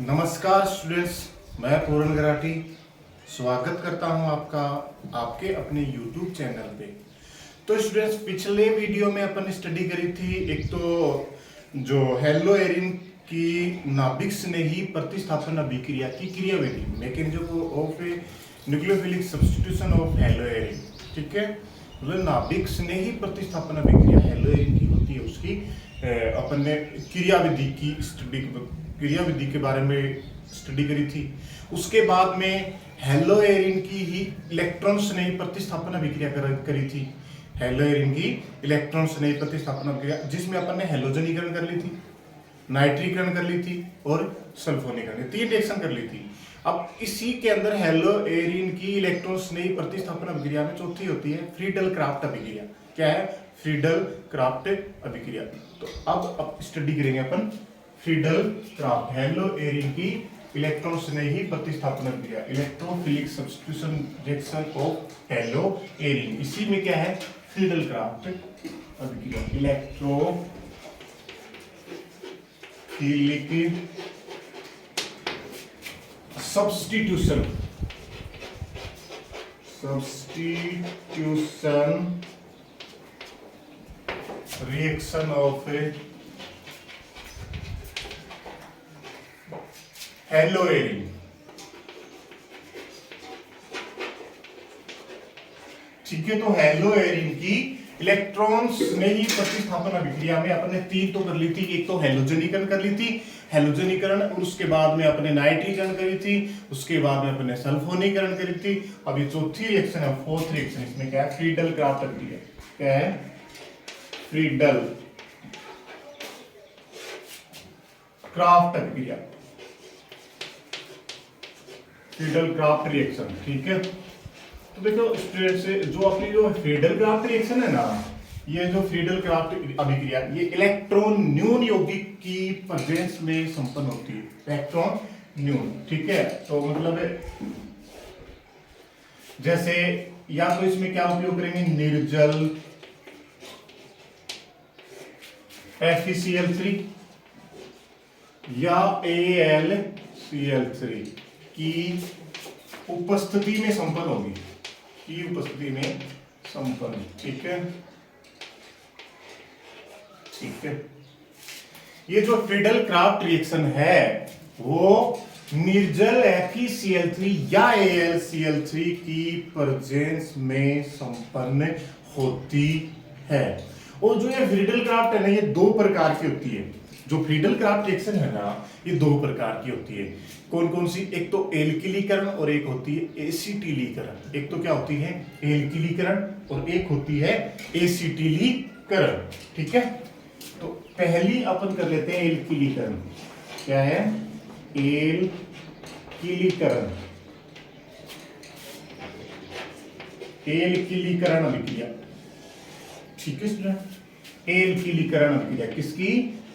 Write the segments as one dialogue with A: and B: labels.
A: नमस्कार स्टूडेंट्स, मैं पूरन गराठी स्वागत करता हूं आपका आपके अपने YouTube चैनल पे। तो स्टूडेंट्स, पिछले वीडियो में अपन स्टडी करी थी एक तो जो हेलोएरिन की नाभिक स्नेही प्रतिस्थापन अभिक्रिया की क्रियाविधि, mechanism of nucleophilic substitution of haloarene. ठीक है, मतलब नाभिक स्नेही प्रतिस्थापन अभिक्रिया हेलोएरिन की होती है, उसकी अपन ने क्रियाविधि के बारे में स्टडी करी थी। उसके बाद में हेलोएरिन की ही इलेक्ट्रॉन स्नेही प्रतिस्थापन अभिक्रिया करी थी। हेलोएरिन की इलेक्ट्रॉन स्नेही प्रतिस्थापन अभिक्रिया, जिसमें अपन ने हेलोजनीकरण कर ली थी, नाइट्रीकरण कर ली थी और सल्फोनीकरण, 3 रिएक्शन कर ली थी। अब इसी के अंदर हेलोएरिन की इलेक्ट्रॉन स्नेही प्रतिस्थापन अभिक्रिया में चौथी होती है फ्रीडल क्राफ्ट अभिक्रिया। क्या है? फ्रीडल क्राफ्ट अभिक्रिया। तो अब स्टडी करेंगे अपन फ्रीडल क्राफ्ट, हेलोएरिन की इलेक्ट्रॉन स्नेही प्रतिस्थापन अभिक्रिया, इलेक्ट्रोफिलिक सब्स्टिट्यूशन रिएक्शन ऑफ हेलोएरिन। इसी में क्या है? फ्रीडल क्राफ्ट अभिक्रिया, electrophilic substitution reaction of haloarene. ठीक है, तो हेलोएरिन की इलेक्ट्रॉन स्नेही प्रतिस्थापन अभिक्रिया में अपन ने 3 तो कर ली थी। एक तो हेलोजनीकरण कर ली थी, हेलोजनीकरण, और उसके बाद में अपने नाइट्रीकरण करी थी, उसके बाद में अपने सल्फोनीकरण करी थी। अब ये चौथी रिएक्शन है, फोर्थ रिएक्शन, इसमें क्या है? फ्रीडल क्राफ्ट अभिक्रिया। क्या है? फ्रीडल क्राफ्ट अभिक्रिया, फ्रीडल क्राफ्ट रिएक्शन। ठीक है, तो देखो स्टूडेंट से जो अपनी जो फ्रीडल क्राफ्ट रिएक्शन है ना, ये जो फ्रीडल क्राफ्ट अभिक्रिया, ये इलेक्ट्रॉन न्यून यौगिक की प्रेजेंस में संपन्न होती है। इलेक्ट्रॉन न्यून, ठीक है, तो मतलब जैसे या तो इसमें क्या उपयोग करेंगे? निर्जल FeCl3 या AlCl3 की उपस्थिति में संपन्न होगी, की उपस्थिति में संपन्न। ठीक है, ठीक है। ये जो फ्रीडल क्राफ्ट रिएक्शन है वो निर्जल FeCl3 या AlCl3 की प्रेजेंस में संपन्न होती है। और जो ये फ्रीडल क्राफ्ट है ना, ये 2 प्रकार की होती है। जो फ्रीडल क्राफ्ट रिएक्शन है ना, ये 2 प्रकार की होती है। कौन कौन सी? एक तो एल्किलीकरण और एक होती है एसिटिलीकरण। एक तो क्या होती है? एल्किलीकरण, और एक होती है एसिटिलीकरण। ठीक है, तो पहली अपन कर लेते हैं एल्किलीकरण। क्या है? एल्किलीकरण, एल्किलीकरण अभिक्रिया। ठीक है स्टूडेंट, एल्किलीकरण अभिक्रिया किसकी?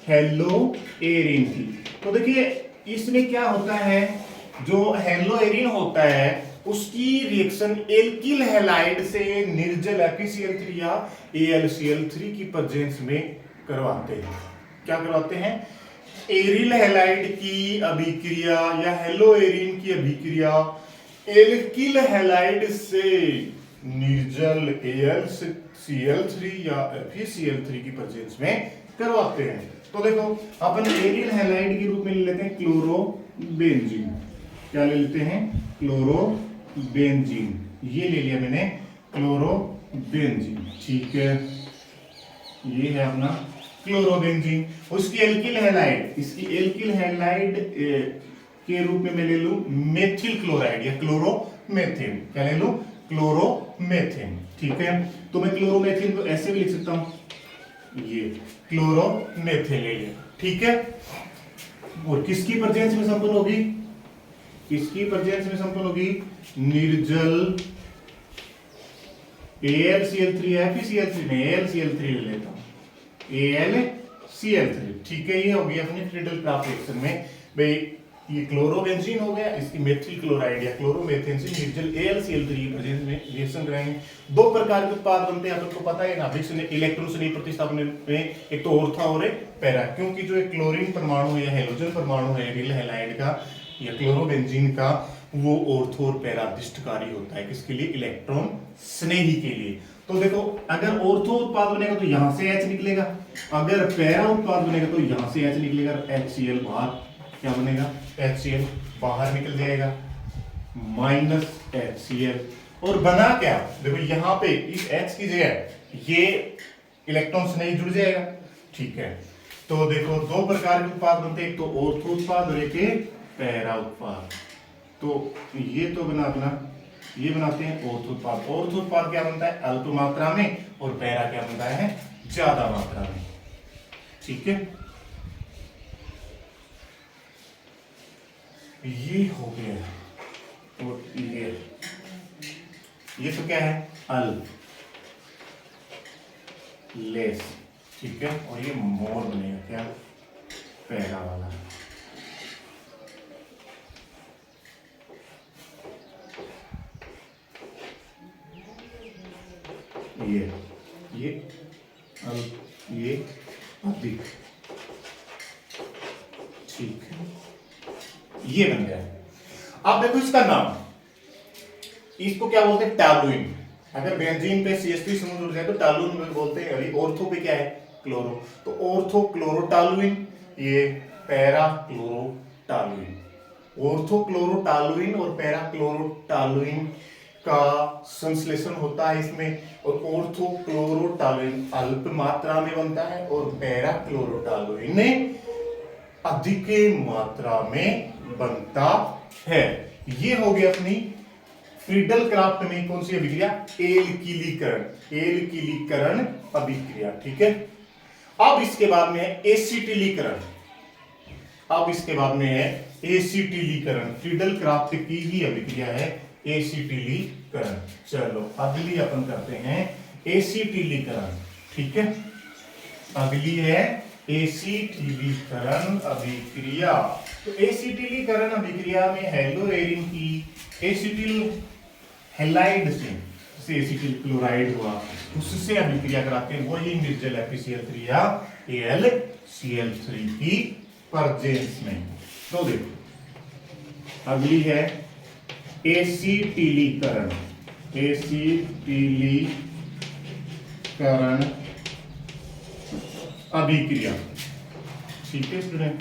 A: हेलोएरिन की। तो देखिए इसमें क्या होता है, जो हेलोएरिन होता है उसकी रिएक्शन एल्किल हैलाइड से निर्जल FeCl3 या AlCl3 की प्रेजेंस में करवाते हैं। क्या करवाते हैं? एरिल हैलाइड की अभिक्रिया या हेलोएरिन की अभिक्रिया एल्किल हैलाइड से निर्जल AlCl3 या FeCl3 की प्रेजेंस में करवाते हैं। तो देखो अपन एरिल हैलाइड के रूप में ले लेते हैं क्लोरोबेंजीन। क्या ले लेते हैं? क्लोरोबेंजीन। ये ले लिया मैंने, क्लोरोबेंजीन। ठीक है, ये है अपना क्लोरोबेंजीन। उसकी एल्किल हैलाइड, इसकी एल्किल हैलाइड के रूप में मैं ले लूं मेथिल क्लोराइड या क्लोरोमेथेन। क्या ले लूं? क्लोरोमेथेन। ठीक है, तो मैं क्लोरोमेथेन को ऐसे भी लिख सकता हूं, ये क्लोरोमेथेन ले लिया। ठीक है, और किसकी प्रेजेंस में संपन्न होगी? किसकी प्रेजेंस में संपन्न होगी? निर्जल AlCl3 या FeCl3 में AlCl3 ले लेता हूं, AlCl3। ठीक है, ये होगी अपनी फ्रीडल क्राफ्ट रिएक्शन में भाई ये क्लोरोबेंजीन हो गया, इसकी मेथिल क्लोराइड या क्लोरोमेथेनसिन निर्जल AlCl3 प्रेजेंस में रिएक्शन कराएंगे। दो प्रकार के उत्पाद बनते हैं, आपको पता है नाभिक से इलेक्ट्रॉन से नहीं प्रतिस्थापन में, एक तो ऑर्था और पैरा, क्योंकि जो एक क्लोरीन परमाणु या हेलोजन परमाणु है एरिल हैलाइड का या क्लोरोबेंजीन का, वो ऑर्थो और पैरा अदिष्टकारी होता है। किसके लिए? इलेक्ट्रॉन स्नेही के लिए। तो देखो, अगर ऑर्थो उत्पाद बनेगा तो यहां से H निकलेगा, अगर पैरा उत्पाद बनेगा तो यहां से H निकलेगा, HCl बाहर क्या बनेगा? HCl बाहर निकल जाएगा, माइनस HCl। और बना क्या? देखो यहां पे इस H की जगह ये इलेक्ट्रॉन स्नेही जुड़ जाएगा, ठीक है। तो देखो दो प्रकार के उत्पाद बनते हैं, एक तो ऑर्थो उत्पाद और एक पैरा उत्पाद। तो ये तो बना अपना ये बनाते हैं ऑर्थो उत्पाद। ऑर्थो उत्पाद क्या बनता है? अल्प मात्रा में, और पैरा क्या बनता है? ज्यादा मात्रा में, ठीक है। ये हो गया, और ये तो क्या है? अल्प, लेस, ठीक है। और ये मोर बनेगा क्या? पैरा वाला। ये अल्प, ये अधिक, ठीक है। ये बन गया। अब देखो इसका नाम, इसको क्या बोलते हैं? टॉलुइन। अगर बेंजीन पे CH3 समूह जुड़ जाए तो टॉलुइन में बोलते हैं। अभी ऑर्थो पे क्या है? क्लोरो, तो ऑर्थो क्लोरोटॉलुइन, ये पैरा क्लोरोटॉलुइन। ऑर्थो क्लोरोटॉलुइन और पैरा क्लोरोटॉलुइन का संश्लेषण होता है इसमें, और ऑर्थो क्लोरोटॉलुइन अल्प मात्रा में बनता है और पैरा क्लोरोटॉलुइन अधिक मात्रा में बनता है। ये हो गया अपनी फ्रीडल क्राफ्ट में कौन सी अभिक्रिया? एल्किलीकरण अभिक्रिया, ठीक है। अब इसके बाद में है एसिटिलीकरण। अब इसके बाद में है एसिटिलीकरण। फ्रीडल क्राफ्ट की ही अभिक्रिया है एसिटिलीकरण। चलो अगली अपन करते हैं एसिटिलीकरण, ठीक है। अगली है एसिटिलीकरण अभिक्रिया। तो एसिटिलीकरण अभिक्रिया में हेलोएरिन की एसिटिल हैलाइड से एसिटिल क्लोराइड हुआ, उससे अभिक्रिया कराते हैं, वही निर्जल FeCl3 या AlCl3 की प्रेजेंस में। तो देखो अगली है एसिटिलीकरण। एसिटिलीकरण अभिक्रिया, ठीक है स्टूडेंट।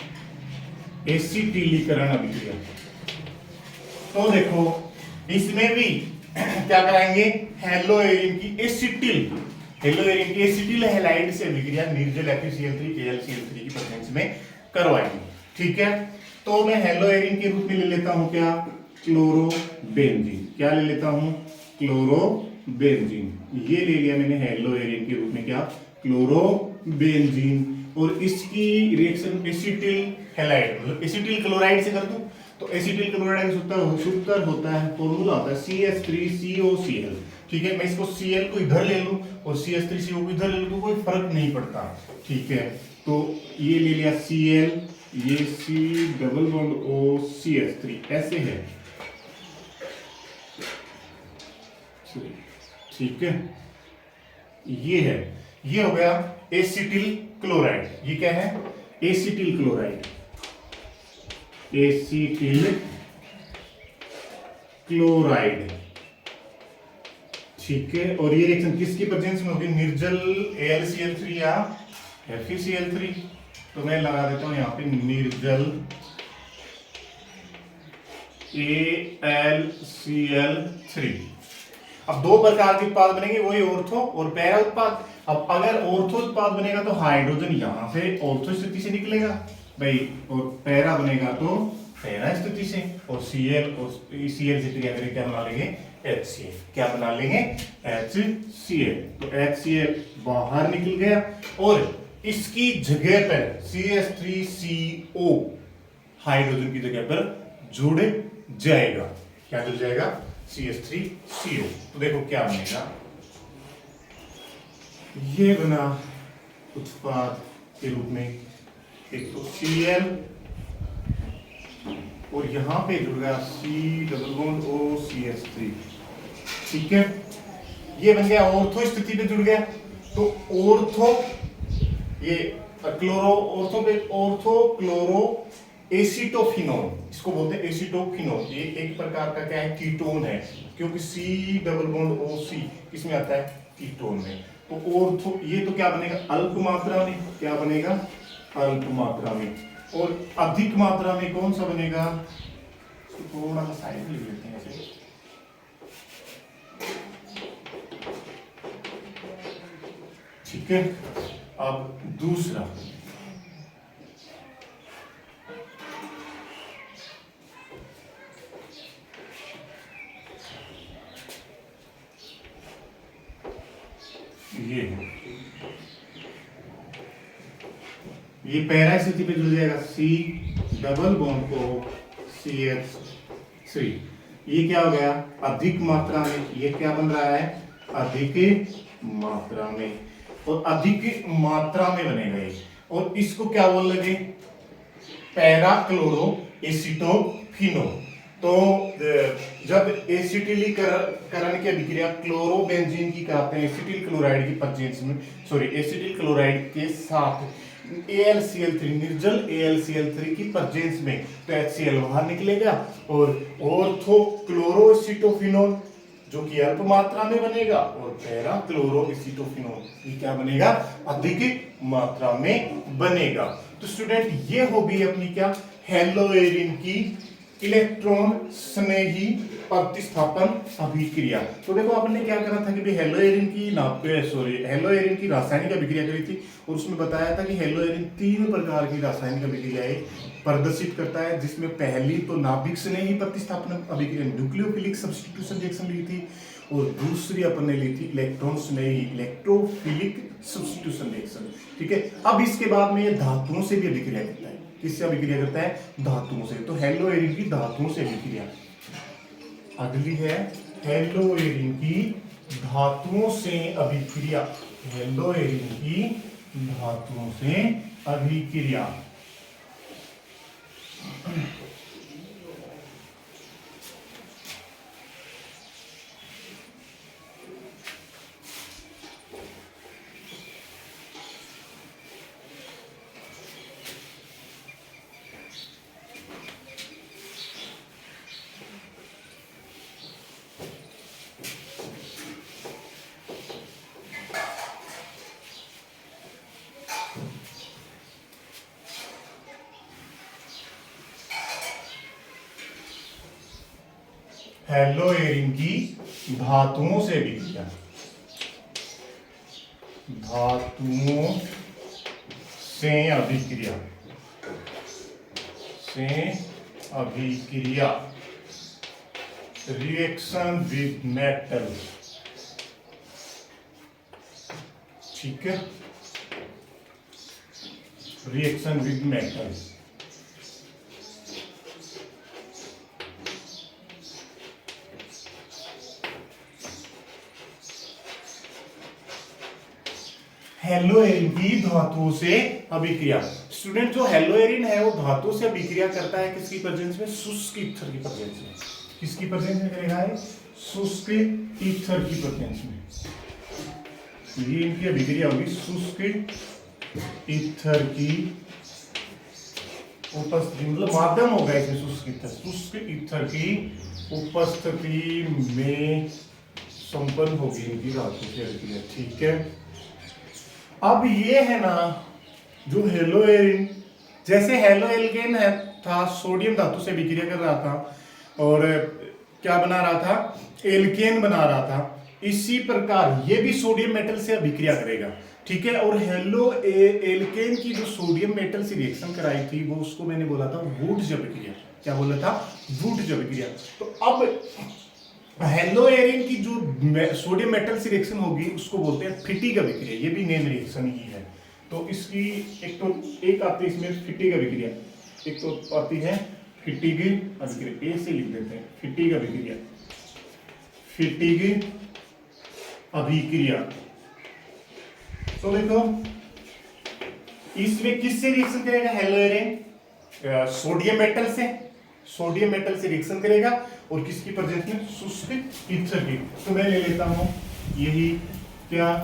A: एसिटिलीकरण अभिक्रिया, तो देखो इसमें भी क्या कराएंगे? हेलोएरिन की एसिटिल हैलाइड से अभिक्रिया निर्जल FeCl3 AlCl3 की प्रेजेंस में करवाएंगे, ठीक है। तो मैं हेलोएरिन के रूप में ले लेता हूं क्या? क्लोरोबेंजीन। क्या ले लेता हूं? क्लोरोबेंजीन। ये ले लिया मैंने हेलोएरिन के रूप में, क्या? क्लोरोबेंजीन। और इसकी रिएक्शन एसिटिल हैलाइड मतलब एसिटिल क्लोराइड से कर दूं तो एसिटिल क्लोराइड सूत्र होता है, फॉर्मूला होता है CH3COCl, ठीक है। मैं इसको Cl को इधर ले लूं और CH3CO को इधर ले लूं तो कोई फर्क नहीं पड़ता, ठीक है। तो ये ले लिया Cl, ये C double bond O CH3 ऐसे है, ठीक है। ये हो गया एसिटिल क्लोराइड। ये क्या है? एसिटिल क्लोराइड, एसिटिल क्लोराइड, ठीक है। और ये रिएक्शन किसकी प्रेजेंस में होगी? निर्जल AlCl3 या FeCl3। तो मैं लगा देता हूं यहां पे निर्जल AlCl3। अब दो प्रकार के उत्पाद बनेंगे, वही ऑर्थो और पैरा उत्पाद। अब अगर ऑर्थो उत्पाद बनेगा तो हाइड्रोजन यहां से ऑर्थो स्थिति से निकलेगा भाई, और पैरा बनेगा तो पैरा स्थिति से, और Cl और Cl से टुगेदर क्या बना लेंगे? HCl। क्या बना लेंगे? HCl। तो HCl बाहर निकल गया और इसकी जगह पर CH3CO हाइड्रोजन की जगह पर जुड़ जाएगा। क्या जुड़ जाएगा? CH3CO। तो देखो क्या बनेगा, ये बना उत्पाद के रूप में एक तो Cl और यहाँ पे जुड़ गया C++OCH3। ठीक है, ये बन गया ऑर्थो स्थिति पे जुड़ गया। तो ऑर्थो ये ऑर्थो पे ऑर्थो क्लोरो एसिटोफिनोल, इसको बोलते हैं एसिटोफिनोल। ये एक प्रकार का क्या है, कीटोन है, क्योंकि C++OC किसमें आता है, कीटोन में। तो ऑर्थो ये तो क्या बनेगा, अल्प मात्रा में, क्या बनेगा, अल्प मात्रा में। और अधिक मात्रा में कौन सा बनेगा, थोड़ा सा साइड लिख लेते हैं ऐसे। ठीक है, अब दूसरा ये पैरा स्थिति पे जुड़ जाएगा C++OCH3। ये क्या हो गया, अधिक मात्रा में। ये क्या बन रहा है, अधिक मात्रा में, और अधिक मात्रा में बनेगा ये। और इसको क्या बोल लगे, पैरा क्लोरो एसिटोफिनोल। तो जब एसिटिलीकरण की अभिक्रिया क्लोरोबेंजीन की कराते हैं एसिटिल क्लोराइड की प्रेजेंस में, सॉरी एसिटिल क्लोराइड के साथ AlCl3 निर्जल AlCl3 की प्रेजेंस में, तो HCl बाहर निकलेगा। और ऑर्थो क्लोरो एसिटोफिनोल जो कि अल्प मात्रा में बनेगा, और पैरा क्लोरो एसिटोफिनोल ये क्या बनेगा, अधिक मात्रा में बनेगा। तो स्टूडेंट ये हो गई अपनी क्या, हेलोएरिन की इलेक्ट्रॉन स्नेही प्रतिस्थापन अभिक्रिया। तो देखो आपने क्या करा था कि भाई हेलोएरिन की रासायनिक अभिक्रिया करी थी, और उसमें बताया था कि हेलोएरिन 3 प्रकार की रासायनिक अभिक्रियाएं प्रदर्शित करता है, जिसमें पहली तो नाभिक स्नेही प्रतिस्थापन अभिक्रिया न्यूक्लियोफिलिक सब्स्टिट्यूशन रिएक्शन ली थी, और दूसरी अपन ने ली थी इलेक्ट्रॉन स्नेही इलेक्ट्रोफिलिक सब्स्टिट्यूशन रिएक्शन। ठीक है, अब इसके बाद में ये धातुओं से भी अभिक्रिया करता है। किससे अभिक्रिया करता है, धातुओं से। तो हेलोएरिन की धातुओं से अभिक्रिया। अगली है हेलोएरिन की धातुओं से अभिक्रिया, हेलोएरिन की धातुओं से अभिक्रिया। हेलोएरिन की धातुओं से अभिक्रिया, धातुओं से अभिक्रिया, रिएक्शन विद मेटल। ठीक है, रिएक्शन विद मेटल। हेलोएरिन की धातुओं से अभिक्रिया। स्टूडेंट जो हेलोएरिन है वो धातु से अभिक्रिया करता है किसकी प्रेजेंस में, शुष्क ईथर की प्रेजेंस में। किसकी प्रेजेंस में करेगा है, शुष्क ईथर की प्रेजेंस में। ये इनकी अभिक्रिया होगी शुष्क ईथर की उपस्थिति, मतलब माध्यम होगा इसमें शुष्क ईथर की उपस्थिति में संपन्न होगी इनकी धातु से अभिक्रिया। ठीक है, अब ये है ना जो हेलोएरिन, जैसे हेलोएल्केन है था, सोडियम धातु से अभिक्रिया कर रहा था और क्या बना रहा था, एल्केन बना रहा था। इसी प्रकार ये भी सोडियम मेटल से अभिक्रिया करेगा। ठीक है, और एल्केन की जो सोडियम मेटल से रिएक्शन कराई थी वो उसको मैंने बोला था वुड्स अभिक्रिया। क्या बोला था, वुड्स अभिक्रिया। तो अब हेलोएरिन की जो सोडियम मेटल से रिएक्शन होगी उसको बोलते हैं फिटिग अभिक्रिया। ये भी नेम रिएक्शन ही है। तो इसकी एक आती है इसमें फिटिग अभिक्रिया, एक तो आती है फिटिग अभिक्रिया। ए से लिख देते हैं फिटिग अभिक्रिया, फिटिग अभिक्रिया। तो देखो इसमें किससे रिएक्शन करेगा हेलोएरिन, सोडियम मेटल से, सोडियम मेटल से रिएक्शन करेगा और किसकी प्रेजेंस में, शुष्क ईथर की। तो मैं ले लेता हूं यही क्या,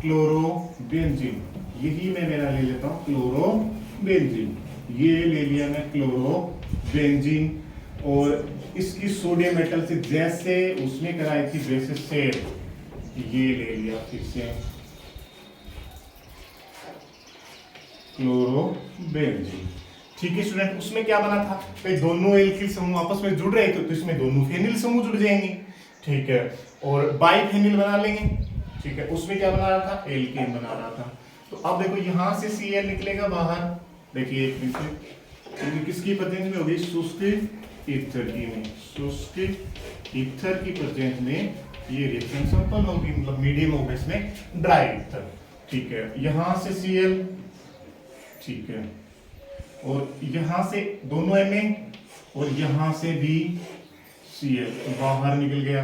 A: क्लोरोबेंजीन, यही मैं मेरा ले लेता हूं क्लोरोबेंजीन, ये ले लिया मैं क्लोरोबेंजीन। और इसकी सोडियम मेटल से जैसे उसने कराई थी वैसे सेम ये ले लिया फिर से क्लोरोबेंजीन। ठीक है स्टूडेंट, उसमें क्या बना था भाई, दोनों एल्किल समूह आपस में जुड़ रहे थे तो इसमें दोनों फेनिल समूह जुड़ जाएंगे। ठीक है, और बाइफेनिल बना लेंगे। ठीक है, उसमें क्या बना रहा था, एल्केन बना रहा था। तो अब देखो यहां से Cl निकलेगा बाहर, देखिए एक मिनट, किसकी प्रेजेंस में होगी, शुष्क ईथर की में, शुष्क ईथर की प्रेजेंस में ये रिएक्शन संपन्न होगी, मतलब मीडियम होगा इसमें ड्राई ईथर। ठीक है, यहां से Cl, ठीक है, और यहां से दोनों Na और यहां से भी Cl बाहर निकल गया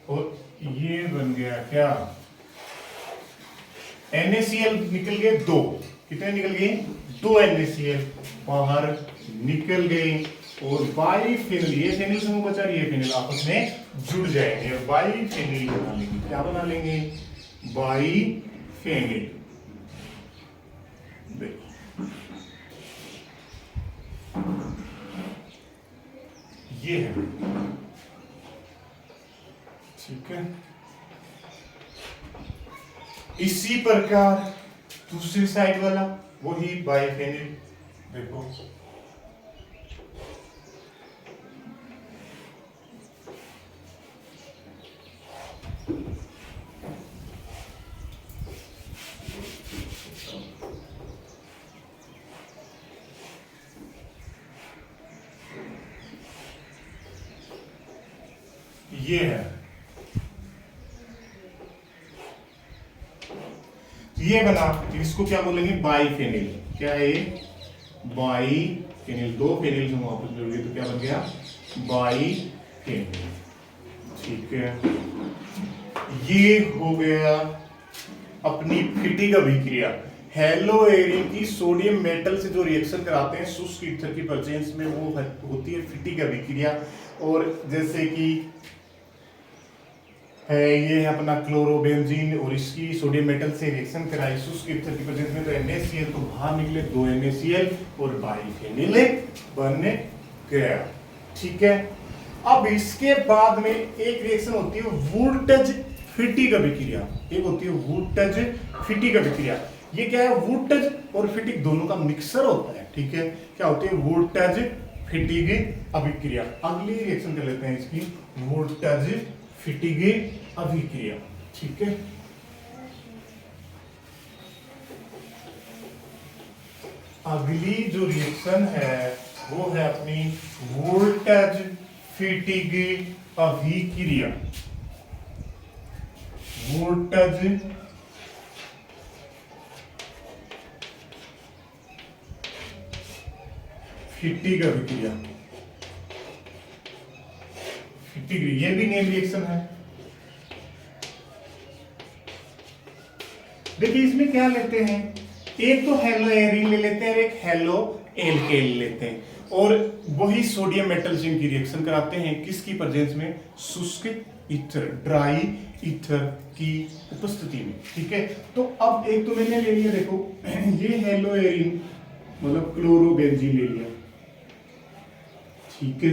A: और ये बन गया क्या, NaCl निकल गए दो, कितने निकल गए, दो NaCl बाहर निकल गए और बाइफेनिल, ये फेनिल समूह बचा, ये फेनिल आपस में जुड़ जाएंगे और बाइफेनिल बना लेंगे। क्या बना लेंगे, बाइफेनिल। देखो ये है, ठीक है। इसी प्रकार दूसरी साइड वाला वही बाइफेनिल, देखो ये है, ये बना, इसको क्या बोलेंगे, बाइफेनिल। क्या है, बाइफेनिल, दो फेनिल समूह आपस में जुड़ गए तो क्या बन गया, बाइफेनिल। ठीक है, ये हो गया अपनी फिटिंग अभिक्रिया। हेलोएरिन की सोडियम मेटल से जो रिएक्शन कराते हैं शुष्क ईथर की प्रेजेंस में, वो होती है फिटिंग अभिक्रिया। और जैसे कि ये है अपना क्लोरोबेंजीन और इसकी सोडियम मेटल से रिएक्शन कराई शुष्क ईथर की प्रेजेंस में, तो NaCl तो बाहर निकले, दो NaCl और बाइफेनिल बन गया। ठीक है, अब इसके बाद में एक रिएक्शन होती है वुडटज फिटिक अभिक्रिया, एक होती है वुडटज फिटिक अभिक्रिया। ये क्या है, वुडटज और फिटिक दोनों का मिक्सर होता है। ठीक है, क्या होती है, वुडटज फिटिक अभिक्रिया। अगली रिएक्शन कर लेते हैं इसकी, वुडटज फिटिक अभिक्रिया। ठीक है, अगली जो रिएक्शन है वो है अपनी वोल्टेज फिटिक अभिक्रिया। वोल्टेज फिटिक अभिक्रिया, फिटिक, ये भी नेम रिएक्शन है। देखिए इसमें क्या लेते हैं, एक तो हेलोएरिन ले लेते हैं और एक हेलो एल्केन ले लेते हैं, और वही सोडियम मेटल जिंक की रिएक्शन कराते हैं किसकी प्रेजेंस में, शुष्क ईथर, ड्राई ईथर की उपस्थिति में। ठीक है, तो अब एक तो मैंने ले लिया, देखो ये हेलोएरिन मतलब क्लोरोबेंजीन ले लिया। ठीक है,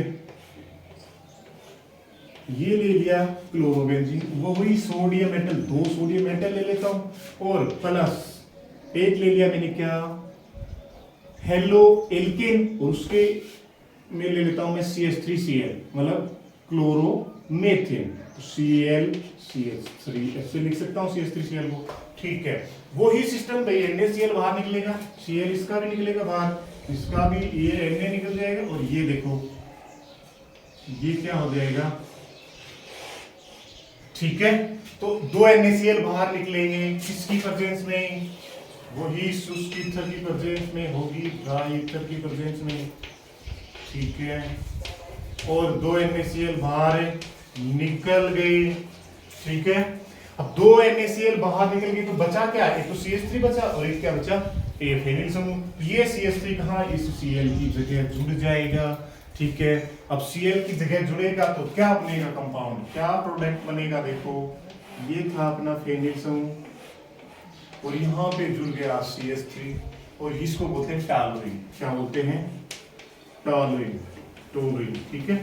A: ये ले लिया क्लोरोबेंजीन, वही सोडियम मेटल, दो सोडियम मेटल ले लेता हूं और प्लस एक ले लिया मैंने क्या, हेलो एल्केन, और उसके में ले लेता हूं मैं CH3Cl मतलब क्लोरोमेथेन, ClCH3 ऐसे लिख सकता हूं CH3Cl को। ठीक है, वही सिस्टम भाई, NaCl बाहर निकलेगा, Cl इसका भी निकलेगा बाहर, इसका भी, ये Na निकल जाएगा और ये देखो ये क्या हो जाएगा। ठीक है, तो दो NaCl बाहर निकलेंगे किसकी प्रेजेंस में, वही शुष्क ईथर की प्रेजेंस में होगी, ड्राई ईथर की प्रेजेंस में। ठीक है, और दो NaCl बाहर निकल गई। ठीक है, अब दो NaCl बाहर निकल गई तो बचा क्या, एक तो CH3 बचा और एक क्या बचा, फेनिल समूह। ये CH3 कहाँ, इस Cl की जगह जुड़ जाएगा, ठीक है। अब Cl की जगह जुड़ेगा तो क्या बनेगा कंपाउंड, क्या प्रोडक्ट बनेगा, देखो ये था अपना फेनिल समूह और यहाँ पे जुड़ गया CH3 और इसको बोलते हैं टॉलुइन। क्या बोलते हैं, टॉलुइन, टोलुइन, ठीक है।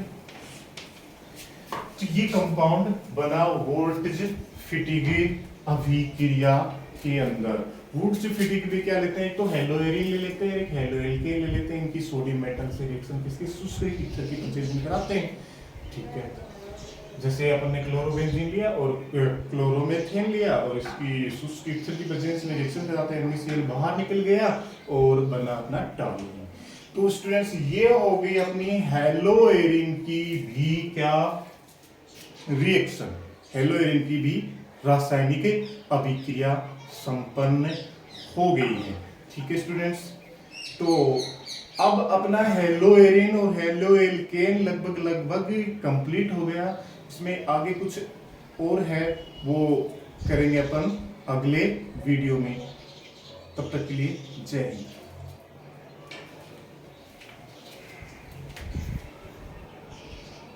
A: तो ये कंपाउंड बना वोल्टेज फिटिगी अभिक्रिया के अंदर। वुड्स फिटिग भी क्या लेते हैं, एक तो हेलोएरिन ले लेते हैं, एक हेलोएल्केन ले लेते हैं, इनकी सोडियम मेटल से रिएक्शन किसकी शुष्क ईथर की कंसेशन कराते हैं, ठीक है। जैसे अपन ने क्लोरोबेंजीन लिया और क्लोरोमेथेन लिया और इसकी शुष्क ईथर की प्रेजेंस में रिएक्शन कराते हैं, NaCl बाहर निकल गया और बना अपना टॉलुइन। तो स्टूडेंट्स ये हो गई अपनी हेलोएरिन की भी क्या रिएक्शन, हेलोएरिन की भी रासायनिक अभिक्रिया संपन्न हो गई है, ठीक है स्टूडेंट्स। तो अब अपना हेलोएरिन और हेलोएल्केन लगभग कंप्लीट हो गया। इसमें आगे कुछ और है वो करेंगे अपन अगले वीडियो में। तब तक के लिए जय हिंद।